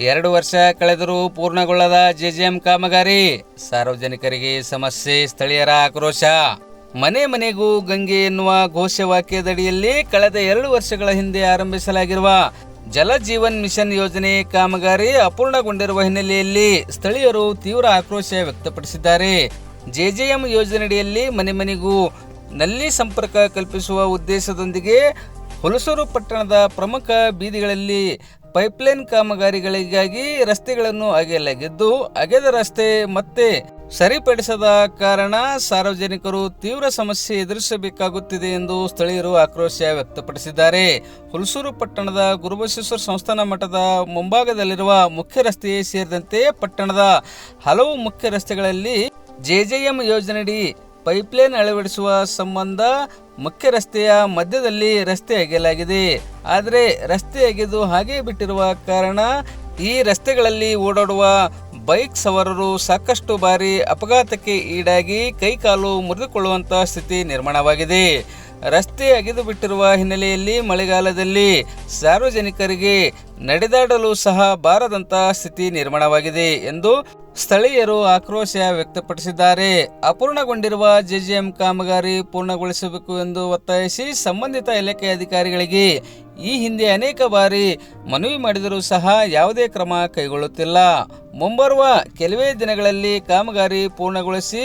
2 ವರ್ಷ ಕಳೆದರೂ ಪೂರ್ಣಗೊಳ್ಳದ ಜೆಜೆಎಂ ಕಾಮಗಾರಿ, ಸಾರ್ವಜನಿಕರಿಗೆ ಸಮಸ್ಯೆ, ಸ್ಥಳೀಯರ ಆಕ್ರೋಶ. ಮನೆ ಮನೆಗೂ ಗಂಗೆ ಎನ್ನುವ ಘೋಷವಾಕ್ಯದಡಿಯಲ್ಲಿ ಕಳೆದ 2 ವರ್ಷಗಳ ಹಿಂದೆ ಆರಂಭಿಸಲಾಗಿರುವ ಜಲ ಜೀವನ್ ಮಿಷನ್ ಯೋಜನೆ ಕಾಮಗಾರಿ ಅಪೂರ್ಣಗೊಂಡಿರುವ ಹಿನ್ನೆಲೆಯಲ್ಲಿ ಸ್ಥಳೀಯರು ತೀವ್ರ ಆಕ್ರೋಶ ವ್ಯಕ್ತಪಡಿಸಿದ್ದಾರೆ. ಜೆಜೆಎಂ ಯೋಜನೆಯಡಿಯಲ್ಲಿ ಮನೆ ಮನೆಗೂ ನಲ್ಲಿ ಸಂಪರ್ಕ ಕಲ್ಪಿಸುವ ಉದ್ದೇಶದೊಂದಿಗೆ ಹುಲಸೂರು ಪಟ್ಟಣದ ಪ್ರಮುಖ ಬೀದಿಗಳಲ್ಲಿ ಪೈಪ್ಲೈನ್ ಕಾಮಗಾರಿಗಳಿಗಾಗಿ ರಸ್ತೆಗಳನ್ನು ಅಗೆಯಲಾಗಿದ್ದು, ಅಗೆದ ರಸ್ತೆ ಮತ್ತೆ ಸರಿಪಡಿಸದ ಕಾರಣ ಸಾರ್ವಜನಿಕರು ತೀವ್ರ ಸಮಸ್ಯೆ ಎದುರಿಸಬೇಕಾಗುತ್ತಿದೆ ಎಂದು ಸ್ಥಳೀಯರು ಆಕ್ರೋಶ ವ್ಯಕ್ತಪಡಿಸಿದ್ದಾರೆ. ಹುಲಸೂರು ಪಟ್ಟಣದ ಗುರುಬಸವೇಶ್ವರ ಸಂಸ್ಥಾನ ಮಠದ ಮುಂಭಾಗದಲ್ಲಿರುವ ಮುಖ್ಯ ರಸ್ತೆ ಸೇರಿದಂತೆ ಪಟ್ಟಣದ ಹಲವು ಮುಖ್ಯ ರಸ್ತೆಗಳಲ್ಲಿ ಜೆಜೆಎಂ ಯೋಜನೆಯಡಿ ಪೈಪ್ಲೈನ್ ಅಳವಡಿಸುವ ಸಂಬಂಧ ಮುಖ್ಯ ರಸ್ತೆಯ ಮಧ್ಯದಲ್ಲಿ ರಸ್ತೆ ಅಗೆಯಲಾಗಿದೆ. ಆದರೆ ರಸ್ತೆ ಅಗೆದು ಹಾಗೆ ಬಿಟ್ಟಿರುವ ಕಾರಣ ಈ ರಸ್ತೆಗಳಲ್ಲಿ ಓಡಾಡುವ ಬೈಕ್ ಸವಾರರು ಸಾಕಷ್ಟು ಬಾರಿ ಅಪಘಾತಕ್ಕೆ ಈಡಾಗಿ ಕೈಕಾಲು ಮುರಿದುಕೊಳ್ಳುವಂತಹ ಸ್ಥಿತಿ ನಿರ್ಮಾಣವಾಗಿದೆ. ರಸ್ತೆ ಅಗೆದು ಬಿಟ್ಟಿರುವ ಹಿನ್ನೆಲೆಯಲ್ಲಿ ಮಳೆಗಾಲದಲ್ಲಿ ಸಾರ್ವಜನಿಕರಿಗೆ ನಡೆದಾಡಲು ಸಹ ಬಾರದಂತಹ ಸ್ಥಿತಿ ನಿರ್ಮಾಣವಾಗಿದೆ ಎಂದು ಸ್ಥಳೀಯರು ಆಕ್ರೋಶ ವ್ಯಕ್ತಪಡಿಸಿದ್ದಾರೆ. ಅಪೂರ್ಣಗೊಂಡಿರುವ ಜೆಜೆಎಂ ಕಾಮಗಾರಿ ಪೂರ್ಣಗೊಳಿಸಬೇಕು ಎಂದು ಒತ್ತಾಯಿಸಿ ಸಂಬಂಧಿತ ಇಲಾಖೆ ಅಧಿಕಾರಿಗಳಿಗೆ ಈ ಹಿಂದೆ ಅನೇಕ ಬಾರಿ ಮನವಿ ಮಾಡಿದರೂ ಸಹ ಯಾವುದೇ ಕ್ರಮ ಕೈಗೊಳ್ಳುತ್ತಿಲ್ಲ. ಮುಂಬರುವ ಕೆಲವೇ ದಿನಗಳಲ್ಲಿ ಕಾಮಗಾರಿ ಪೂರ್ಣಗೊಳಿಸಿ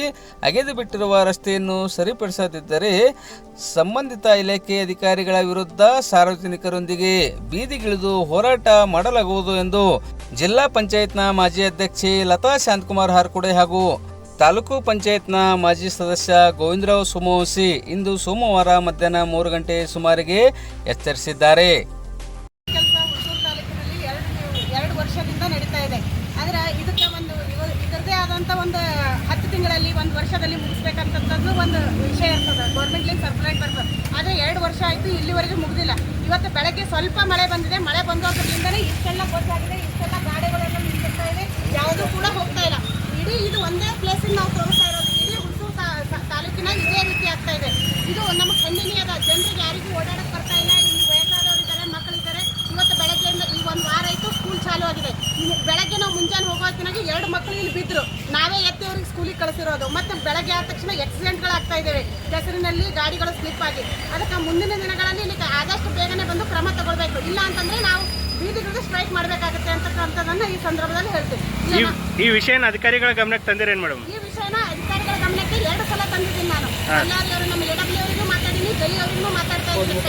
ಅಗೆದು ಬಿಟ್ಟಿರುವ ರಸ್ತೆಯನ್ನು ಸರಿಪಡಿಸದಿದ್ದರೆ ಸಂಬಂಧಿತ ಇಲಾಖೆ ಅಧಿಕಾರಿಗಳ ವಿರುದ್ಧ ಸಾರ್ವಜನಿಕರೊಂದಿಗೆ ಬೀದಿಗಿಳಿದು ಹೋರಾಟ ಮಾಡಲಾಗುವುದು ಎಂದು ಜಿಲ್ಲಾ ಪಂಚಾಯತ್ನ ಮಾಜಿ ಅಧ್ಯಕ್ಷೆ ಲತಾ ಶಾಂತಕುಮಾರ್ ಹಾರ್ಕೋಡೆ ಹಾಗೂ ತಾಲೂಕು ಪಂಚಾಯತ್ನ ಮಾಜಿ ಸದಸ್ಯ ಗೋವಿಂದರಾವ್ ಸೋಮವಂಶಿ ಇಂದು ಸೋಮವಾರ ಮಧ್ಯಾಹ್ನ 3 ಗಂಟೆ ಸುಮಾರಿಗೆ ಎಚ್ಚರಿಸಿದ್ದಾರೆ. ಕೆಲಸ ಹುಲಸೂರು ತಾಲೂಕಿನಲ್ಲಿ 2 ವರ್ಷದಿಂದ ನಡೀತಾ ಇದೆ. ಆದರೆ ಇದಕ್ಕೆ ಇದರದೇ ಆದಂಥ ಒಂದು 10 ತಿಂಗಳಲ್ಲಿ 1 ವರ್ಷದಲ್ಲಿ ಮುಗಿಸ್ಬೇಕಂತದ್ದು ಒಂದು ವಿಷಯ ಇರ್ತದೆ. ಗೌರ್ಮೆಂಟ್ಲಿಂದ ಸರ್ಕ್ಯುಲೇಟ್ ಬರ್ತದೆ. ಆದರೆ 2 ವರ್ಷ ಆಯಿತು, ಇಲ್ಲಿವರೆಗೂ ಮುಗಿದಿಲ್ಲ. ಇವತ್ತು ಬೆಳಗ್ಗೆ ಸ್ವಲ್ಪ ಮಳೆ ಬಂದಿದೆ. ಮಳೆ ಬಂದೋದ್ರಿಂದಲೇ ಇಷ್ಟೆಲ್ಲ ಗೊತ್ತಾಗಿದೆ, ಇಷ್ಟೆಲ್ಲ ಗಾಡಿಗಳೆಲ್ಲ ನಿಂತಿರ್ತಾ ಇದೆ, ಯಾವುದೂ ಕೂಡ ಹೋಗ್ತಾ ಇಲ್ಲ. ಇಡೀ ಇದು ಒಂದೇ ಪ್ಲೇಸಿಗೆ ನಾವು ತೋರಿಸ್ತಾ ಇರೋದು. ಇಡೀ ಹುಲಸೂರು ತಾಲೂಕಿನ ಇದೇ ರೀತಿ ಆಗ್ತಾ ಇದೆ. ಇದು ನಮ್ಮ ಖಂಡನೀಯದ. ಜನರಿಗೆ ಯಾರಿಗೂ ಓಡಾಡಕ್ಕೆ ಬರ್ತಾ ಇಲ್ಲ. ಇಲ್ಲಿ ವಯಸ್ಸಾದವರಿದ್ದಾರೆ, ಮಕ್ಕಳಿದ್ದಾರೆ. ಇವತ್ತು ಬೆಳಗ್ಗೆಯಿಂದ ಈ 1 ವಾರ ಆಯಿತು ಸ್ಕೂಲ್ ಚಾಲು ಆಗಿದೆ. ಬೆಳಗ್ಗೆ ನಾವು ಮುಂಜಾನೆ ಹೋಗೋ ಹೊತ್ತಿನಾಗೆ 2 ಮಕ್ಕಳು ಇಲ್ಲಿ ಬಿದ್ದರು. ನಾವೇ ಎತ್ತಿ ಅವ್ರಿಗೆ ಸ್ಕೂಲಿಗೆ ಕಳಿಸಿರೋದು. ಮತ್ತು ಬೆಳಗ್ಗೆ ಆದ ತಕ್ಷಣ ಆಕ್ಸಿಡೆಂಟ್ಗಳಾಗ್ತಾ ಇದ್ದೇವೆ. ಕೆಸರಿನಲ್ಲಿ ಗಾಡಿಗಳು ಸ್ಲಿಪ್ ಆಗಿ. ಅದಕ್ಕೆ ಮುಂದಿನ ದಿನಗಳಲ್ಲಿ ಇಲ್ಲಿ ಆದಷ್ಟು ಬೇಗನೆ ಬಂದು ಕ್ರಮ ತಗೊಳ್ಬೇಕು. ಇಲ್ಲ ಅಂತಂದರೆ ನಾವು ಬೀದಿಗಿಳಿದು ಸ್ಟ್ರೈಕ್ ಮಾಡಬೇಕಾಗುತ್ತೆ ಅಂತಕ್ಕಂಥದ್ದನ್ನು ಈ ಸಂದರ್ಭದಲ್ಲಿ ಹೇಳ್ತೀವಿ. ಈ ವಿಷಯನ ಅಧಿಕಾರಿಗಳ ಗಮನಕ್ಕೆ ತಂದಿರೇನು ಮೇಡಮ್? ಈ ವಿಷಯನ ಅಧಿಕಾರಿಗಳ ಗಮನಕ್ಕೆ 2 ಸಲ ತಂದಿದ್ದೀನಿ ನಾನು. ಎಲ್ಲರೂ ನಮ್ಮ ಎಡಬ್ಲ್ಯೂ ಅವರಿಗೂ ಮಾತಾಡಿದ್ದೀನಿ, ಜೈ ಅವರಿಗೂ ಮಾತಾಡ್ತಾ ಇದ್ದೀನಿ.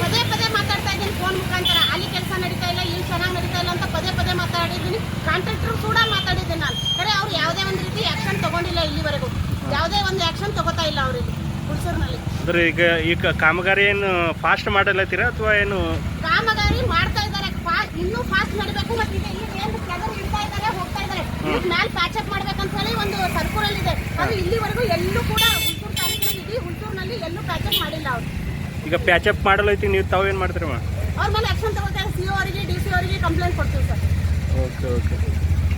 ಪದೇ ಪದೇ ಮಾತಾಡ್ತಾ ಇದ್ದೀನಿ ಫೋನ್ ಮುಖಾಂತರ. ಅಲ್ಲಿ ಕೆಲಸ ನಡೀತಾ ಇಲ್ಲ, ಇಲ್ಲಿ ಚೆನ್ನಾಗಿ ನಡೀತಾ ಇಲ್ಲ ಅಂತ ಪದೇ ಪದೇ ಮಾತಾಡಿದ್ದೀನಿ. ಕಾಂಟ್ರಾಕ್ಟರ್ ಕೂಡ ಮಾತಾಡಿದ್ದೀನಿ ನಾನು. ಖರೆ ಅವ್ರು ಯಾವುದೇ ಒಂದು ರೀತಿ ಆ್ಯಕ್ಷನ್ ತಗೊಂಡಿಲ್ಲ. ಇಲ್ಲಿವರೆಗೂ ಯಾವುದೇ ಒಂದು ಆ್ಯಕ್ಷನ್ ತಗೋತಾ ಇಲ್ಲ ಅವರಿಗೆ ಹುಲಸೂರಿನಲ್ಲಿ. ಅಂದ್ರೆ ಈಗ ಕಾಮಗಾರಿ ಏನು ಫಾಸ್ಟ್ ಮಾಡಲತ್ತೀರಾ ಅಥವಾ ಏನು? ಕಾಮಗಾರಿ ಮಾಡ್ತಾ ಇದ್ದಾರೆ, ಇನ್ನೂ ಫಾಸ್ಟ್ ಮಾಡಬೇಕು. ಮತ್ತು ಈಗ ಏನು ಕೆಸರು ಇಡ್ತಾ ಇದ್ದಾರೆ, ಹೋಗ್ತಾ ಇದ್ದಾರೆ. ಮ್ಯಾಲೆ ಪ್ಯಾಚಪ್ ಮಾಡ್ಬೇಕಂತ ಹೇಳಿ ಒಂದು ಸರ್ಕುಲರ್ ಇದೆ. ಅದು ಇಲ್ಲಿವರೆಗೂ ಎಲ್ಲೂ ಕೂಡ ಹುಲಸೂರು ತಾಲೂಕಿನಲ್ಲಿ ಇಡೀ ಹುಲಸೂರಿನಲ್ಲಿ ಎಲ್ಲೂ ಪ್ಯಾಚಪ್ ಮಾಡಿಲ್ಲ ಅವರು. ಈಗ ಪ್ಯಾಚಪ್ ಮಾಡಲೈತಿ, ನೀವು ತಾವೇನು ಮಾಡ್ತೀರಿ? ಅವ್ರ ಮೇಲೆ ಆಕ್ಷನ್ ತಗೊಳ್ತಾರೆ. CO ಅವರಿಗೆ, DC ಅವರಿಗೆ ಕಂಪ್ಲೇಂಟ್ ಕೊಡ್ತೀವಿ ಸರ್. ಓಕೆ.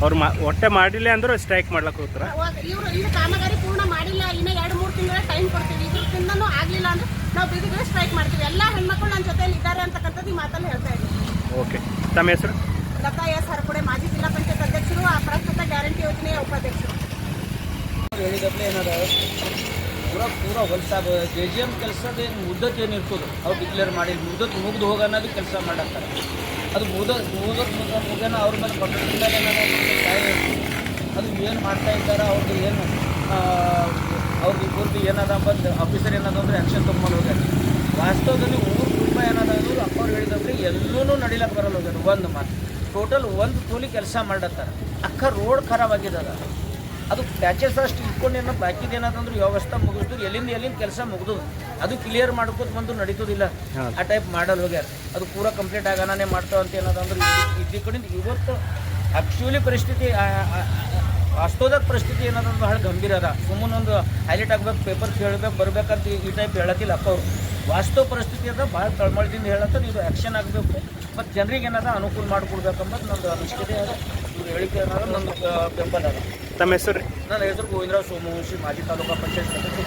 ಅವ್ರು ಒಟ್ಟೆ ಮಾಡಿಲ್ಲ ಅಂದ್ರೆ ಸ್ಟ್ರೈಕ್ ಮಾಡ್ಲಕ್ಕೆ ಹೋಗ್ತಾರ? ಇವರು ಇದು ಕಾಮಗಾರಿ ಪೂರ್ಣ ಮಾಡಿಲ್ಲ, ಇನ್ನೂ 2-3 ತಿಂಗಳ ಟೈಮ್ ಕೊಡ್ತೀವಿ. ಇದರಿಂದನೂ ಆಗಲಿಲ್ಲ ಅಂದ್ರೆ ನಾವು ಬೀದಿಗೆ ಸ್ಟ್ರೈಕ್ ಮಾಡ್ತೀವಿ. ಎಲ್ಲ ಹೆಣ್ಮಕ್ಳು ನನ್ನ ಜೊತೆಯಲ್ಲಿ ಇದ್ದಾರೆ ಅಂತಕ್ಕಂಥದ್ದು ಈ ಮಾತಲ್ಲಿ ಹೇಳ್ತಾ ಇದ್ದೀವಿ. ಓಕೆ. ತಮ್ಮ ಹೆಸರು? ಲತಾ ಎಸ್ ಹಾರ್ಕೋಡೆ, ಮಾಜಿ ಜಿಲ್ಲಾ ಪಂಚಾಯತ್ ಅಧ್ಯಕ್ಷರು, ಪ್ರಸ್ತುತ ಗ್ಯಾರಂಟಿ ಯೋಜನೆಯ ಉಪಾಧ್ಯಕ್ಷರು. ಹೇಳಿದಪ್ಲೆ ಏನಾದ ಪೂರ ಹೊಲಸಾದ ಜೆಜೆಎಂ ಕೆಲಸದ ಏನು ಮುದ್ದತ್ ಏನು ಇರ್ತದೆ ಅವ್ರು ಡಿಕ್ಲೇರ್ ಮಾಡಿ ಮುಗ್ದು ಹೋಗ ಅನ್ನೋದು ಕೆಲಸ ಮಾಡತ್ತಾರೆ. ಅದು ಮುಗೇನ ಅವ್ರ ಮೇಲೆ ಕೊಟ್ಟಿಲ್ಲ. ಅದು ಏನು ಮಾಡ್ತಾ ಇದ್ದಾರೆ, ಅವ್ರದ್ದು ಏನು ಅವ್ರಿಗೆ ಪೂರ್ತಿ ಏನದ ಬಂದು ಆಫೀಸರ್ ಏನದ ಅಂದರೆ ಆ್ಯಕ್ಷನ್ ತೊಗೊಂಡು ಹೋಗ್ಯಾರ. ವಾಸ್ತವದಲ್ಲಿ ಊರು ಏನದ ಅಂದ್ರೆ ಅಪ್ಪವ್ರು ಹೇಳಿದವ್ರಿ ಎಲ್ಲೂ ನಡಿಲಕ್ಕೆ ಬರಲ್ಲ ಹೋಗ್ಯಾರ. ಒಂದು ಮಾತು ಟೋಟಲ್ 1 ಕೂಲಿ ಕೆಲಸ ಮಾಡತ್ತಾರೆ. ಅಕ್ಕ ರೋಡ್ ಖರಾಬ್ ಆಗಿದ್ದದ. ಅದು ಪ್ಯಾಚಸ್ ಅಷ್ಟು ಇಟ್ಕೊಂಡೇನೋ ಬಾಕಿದ ಏನಾದಂದ್ರೆ ವ್ಯವಸ್ಥೆ ಮುಗಿದ್ರು ಎಲ್ಲಿಂದ ಕೆಲಸ ಮುಗಿದು ಅದು ಕ್ಲಿಯರ್ ಮಾಡ್ಕೋತ ಬಂದು ನಡೀತದಿಲ್ಲ. ಆ ಟೈಪ್ ಮಾಡಲು ಹೋಗ್ಯಾರ. ಅದು ಪೂರ ಕಂಪ್ಲೀಟ್ ಆಗಾನೇ ಮಾಡ್ತಾವಂತ ಏನದಂದ್ರೆ ಇಲ್ಲಿ ಕಡೆಯಿಂದ ಇವತ್ತು ಆ್ಯಕ್ಚುಲಿ ಪರಿಸ್ಥಿತಿ ವಾಸ್ತವದಾಗ ಪರಿಸ್ಥಿತಿ ಏನದಂದ್ರೆ ಬಹಳ ಗಂಭೀರ ಅದ. ಸುಮ್ಮನೆ ಒಂದು ಹೈಲೈಟ್ ಆಗ್ಬೇಕು, ಪೇಪರ್ ಕೇಳಬೇಕು, ಬರ್ಬೇಕಂತ ಈ ಟೈಪ್ ಹೇಳತ್ತಿಲ್ಲ ಅಪ್ಪ ಅವರು. ವಾಸ್ತವ ಪರಿಸ್ಥಿತಿ ಅದ ಭಾಳ ತಳಮಳದಿಂದ ಹೇಳತ್ತ. ಇದು ಆ್ಯಕ್ಷನ್ ಆಗಬೇಕು ಮತ್ತು ಜನರಿಗೆ ಏನಾದ ಅನುಕೂಲ ಮಾಡಿಕೊಡ್ಬೇಕಂಬದು ನಮ್ಮದು ಅನಿಸಿಕೆ ಅದ. ಇವ್ರು ಹೇಳಿಕೆ ಏನಾದ್ರು ನಮ್ಗೆ ಬೆಂಬಲ ಅದ. ತಮ್ಮ ಹೆಸರು? ನನ್ನ ಹೆಸರು ಗೋವಿಂದರಾವ್ ಸೋಮವಂಶಿ, ಮಾಜಿ ತಾಲೂಕಾ ಪಂಚಾಯತ್ ಸದಸ್ಯ.